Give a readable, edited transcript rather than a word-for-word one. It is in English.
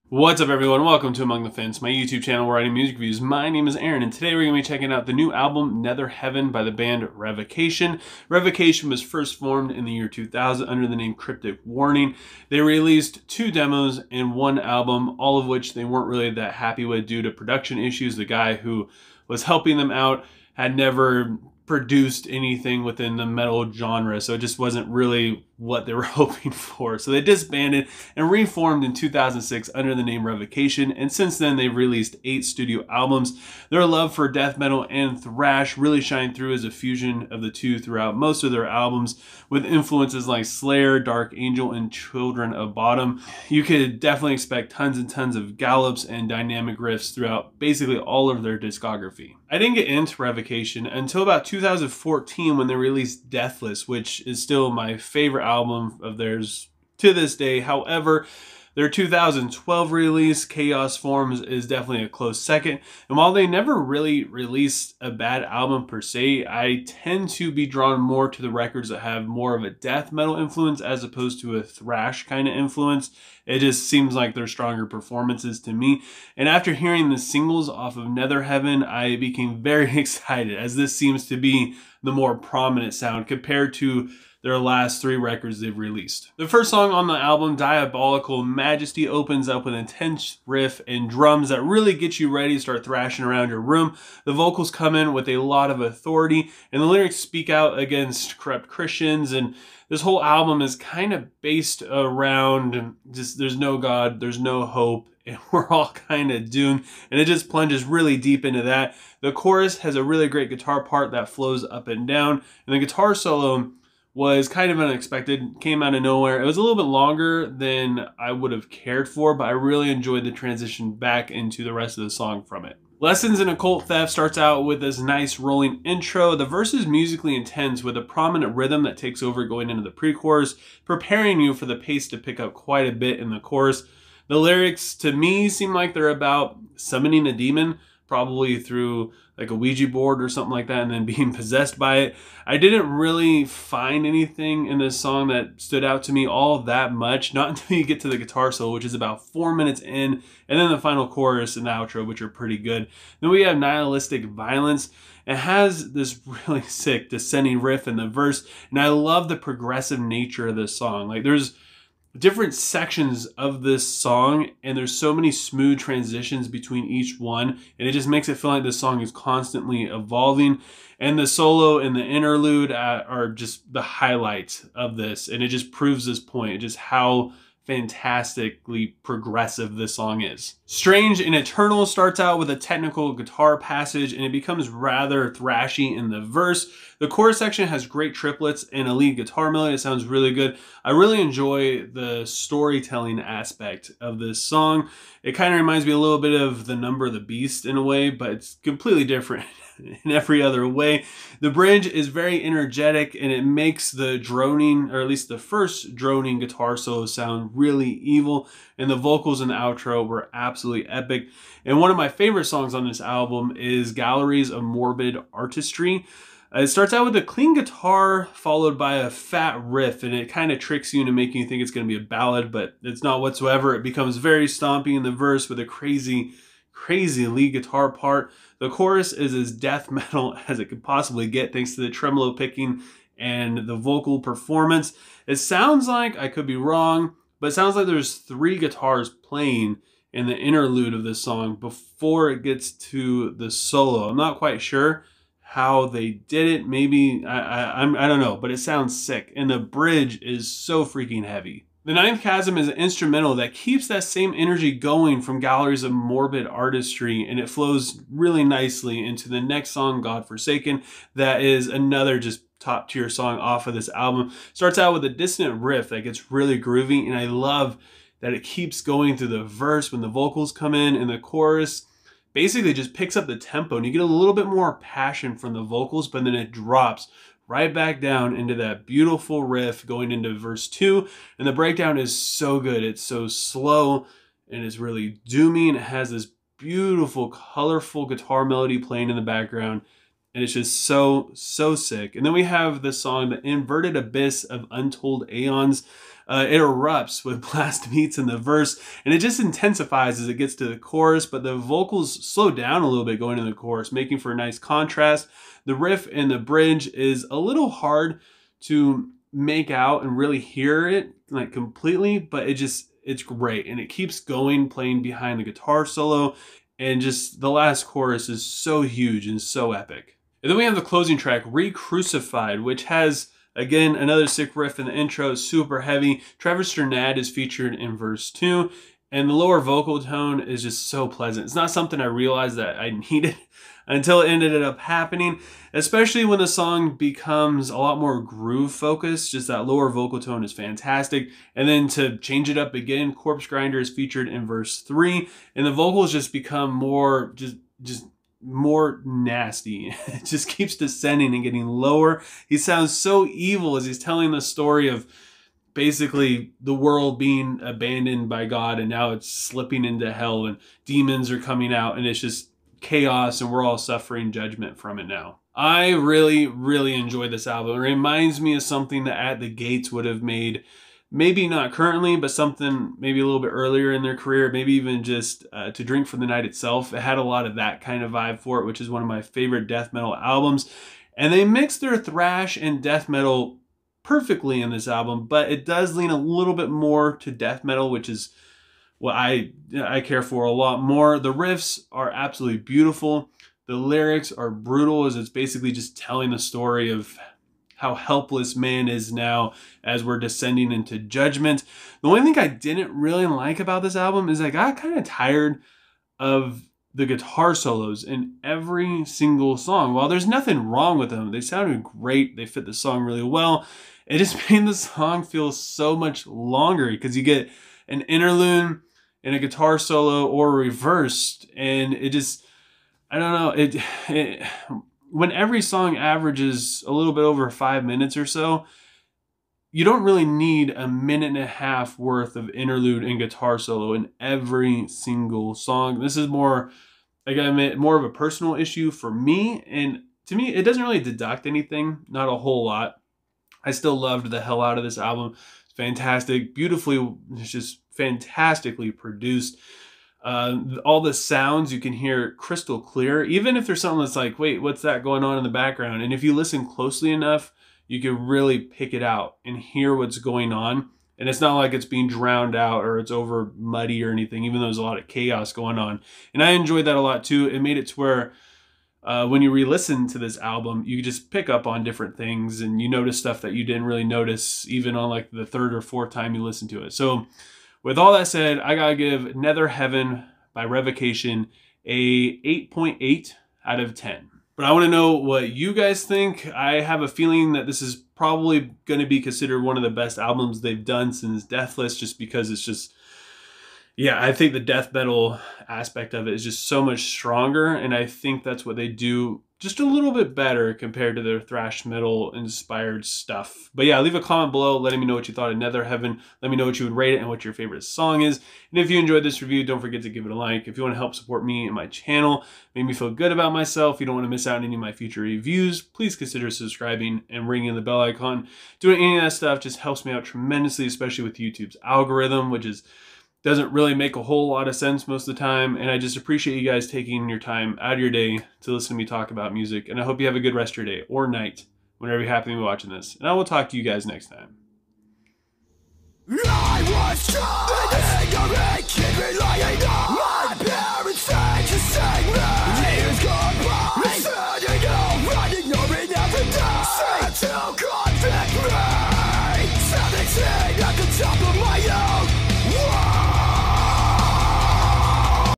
What's up everyone, welcome to Among the Fence, my YouTube channel where I do music reviews. My name is Aaron and today we're going to be checking out the new album Netherheaven by the band Revocation. Revocation was first formed in the year 2000 under the name Cryptic Warning. They released 2 demos and 1 album, all of which they weren't really that happy with due to production issues. The guy who was helping them out had never produced anything within the metal genre, so it just wasn't really what they were hoping for. So they disbanded and reformed in 2006 under the name Revocation, and since then they've released 8 studio albums. Their love for death metal and thrash really shined through as a fusion of the two throughout most of their albums, with influences like Slayer, Dark Angel, and Children of Bodom. You could definitely expect tons and tons of gallops and dynamic riffs throughout basically all of their discography. I didn't get into Revocation until about 2014 when they released Deathless, which is still my favorite album of theirs to this day. However, their 2012 release, Chaos Forms, is definitely a close second. And while they never really released a bad album per se, I tend to be drawn more to the records that have more of a death metal influence as opposed to a thrash kind of influence. It just seems like they're stronger performances to me. And after hearing the singles off of Netherheaven, I became very excited, as this seems to be the more prominent sound compared to their last 3 records they've released. The first song on the album, Diabolical Majesty, opens up with an intense riff and drums that really get you ready to start thrashing around your room. The vocals come in with a lot of authority, and the lyrics speak out against corrupt Christians, and this whole album is kind of based around just there's no God, there's no hope, and we're all kind of doomed, and it just plunges really deep into that. The chorus has a really great guitar part that flows up and down, and the guitar solo was kind of unexpected, came out of nowhere. It was a little bit longer than I would have cared for, but I really enjoyed the transition back into the rest of the song from it. Lessons in Occult Theft starts out with this nice rolling intro. The verse is musically intense with a prominent rhythm that takes over going into the pre-chorus, preparing you for the pace to pick up quite a bit in the chorus. The lyrics to me seem like they're about summoning a demon, probably through like a Ouija board or something like that, and then being possessed by it. I didn't really find anything in this song that stood out to me all that much, not until you get to the guitar solo, which is about 4 minutes in, and then the final chorus and the outro, which are pretty good. Then we have Nihilistic Violence. It has this really sick descending riff in the verse, and I love the progressive nature of this song. Like, there's different sections of this song, and there's so many smooth transitions between each one, and it just makes it feel like this song is constantly evolving. And the solo and the interlude are just the highlights of this, and it just proves this point, just how fantastically progressive this song is. Strange and Eternal starts out with a technical guitar passage, and it becomes rather thrashy in the verse. The chorus section has great triplets and a lead guitar melody. It sounds really good. I really enjoy the storytelling aspect of this song. It kind of reminds me a little bit of The Number of the Beast in a way, but it's completely different in every other way. The bridge is very energetic, and it makes the droning, or at least the first droning guitar solo, sound really evil, and the vocals in the outro were absolutely epic. And one of my favorite songs on this album is Galleries of Morbid Artistry. It starts out with a clean guitar followed by a fat riff, and it kind of tricks you into making you think it's going to be a ballad, but it's not whatsoever. It becomes very stompy in the verse with a crazy lead guitar part. The chorus is as death metal as it could possibly get, thanks to the tremolo picking and the vocal performance. It sounds like, I could be wrong, but it sounds like there's 3 guitars playing in the interlude of this song before it gets to the solo. I'm not quite sure how they did it. Maybe, I don't know, but it sounds sick. And the bridge is so freaking heavy. The Ninth Chasm is an instrumental that keeps that same energy going from Galleries of Morbid Artistry, and it flows really nicely into the next song, Godforsaken, that is another just top tier song off of this album. Starts out with a dissonant riff that gets really groovy, and I love that it keeps going through the verse when the vocals come in, and the chorus basically just picks up the tempo, and you get a little bit more passion from the vocals, but then it drops right back down into that beautiful riff going into verse 2, and the breakdown is so good. It's so slow, and it's really doomy, and it has this beautiful, colorful guitar melody playing in the background, and it's just so sick. And then we have the song, The Inverted Abyss of Untold Aeons. It erupts with blast beats in the verse, and it just intensifies as it gets to the chorus, but the vocals slow down a little bit going into the chorus, making for a nice contrast. The riff and the bridge is a little hard to make out and really hear it like completely, but it's great, and it keeps going, playing behind the guitar solo, and just the last chorus is so huge and so epic. And then we have the closing track, Re-Crucified, which has, again, another sick riff in the intro, super heavy. Travis Strnad is featured in verse 2, and the lower vocal tone is just so pleasant. It's not something I realized that I needed until it ended up happening, especially when the song becomes a lot more groove focused. Just that lower vocal tone is fantastic. And then to change it up again, Corpse Grinder is featured in verse 3, and the vocals just become more, just more nasty. It just keeps descending and getting lower. He sounds so evil as he's telling the story of basically the world being abandoned by God, and now it's slipping into hell, and demons are coming out, and it's just chaos, and we're all suffering judgment from it now. I really, really enjoyed this album. It reminds me of something that At the Gates would have made, maybe not currently, but something maybe a little bit earlier in their career, maybe even just To Drink from the Night itself. It had a lot of that kind of vibe for it, which is one of my favorite death metal albums. And they mix their thrash and death metal perfectly in this album, but it does lean a little bit more to death metal, which is what I care for a lot more. The riffs are absolutely beautiful. The lyrics are brutal, as it's basically just telling the story of how helpless man is now as we're descending into judgment. The only thing I didn't really like about this album is I got kind of tired of the guitar solos in every single song. While there's nothing wrong with them, they sounded great, they fit the song really well, it just made the song feel so much longer because you get an interlude and a guitar solo or reversed, and it just, I don't know, when every song averages a little bit over 5 minutes or so, you don't really need a minute and a half worth of interlude and guitar solo in every single song. This is more, again, more of a personal issue for me, and to me, it doesn't really deduct anything, not a whole lot. I still loved the hell out of this album. It's fantastic, beautifully, it's just fantastically produced. All the sounds you can hear crystal clear, even if there's something that's like, wait, what's that going on in the background? And if you listen closely enough, you can really pick it out and hear what's going on. And it's not like it's being drowned out or it's over muddy or anything, even though there's a lot of chaos going on. And I enjoyed that a lot too. It made it to where when you re-listen to this album, you just pick up on different things and you notice stuff that you didn't really notice even on like the third or fourth time you listen to it. So with all that said, I gotta give Netherheaven by Revocation a 8.8 out of 10. But I want to know what you guys think. I have a feeling that this is probably going to be considered one of the best albums they've done since Deathless, just because it's just, yeah, I think the death metal aspect of it is just so much stronger, and I think that's what they do just a little bit better compared to their thrash metal inspired stuff. But yeah, leave a comment below letting me know what you thought of Netherheaven. Let me know what you would rate it and what your favorite song is. And if you enjoyed this review, don't forget to give it a like. If you want to help support me and my channel, make me feel good about myself, you don't want to miss out on any of my future reviews, please consider subscribing and ringing the bell icon. Doing any of that stuff just helps me out tremendously, especially with YouTube's algorithm, which doesn't really make a whole lot of sense most of the time, and I just appreciate you guys taking your time out of your day to listen to me talk about music, and I hope you have a good rest of your day or night whenever you happen to be watching this, and I will talk to you guys next time. I was trying to make it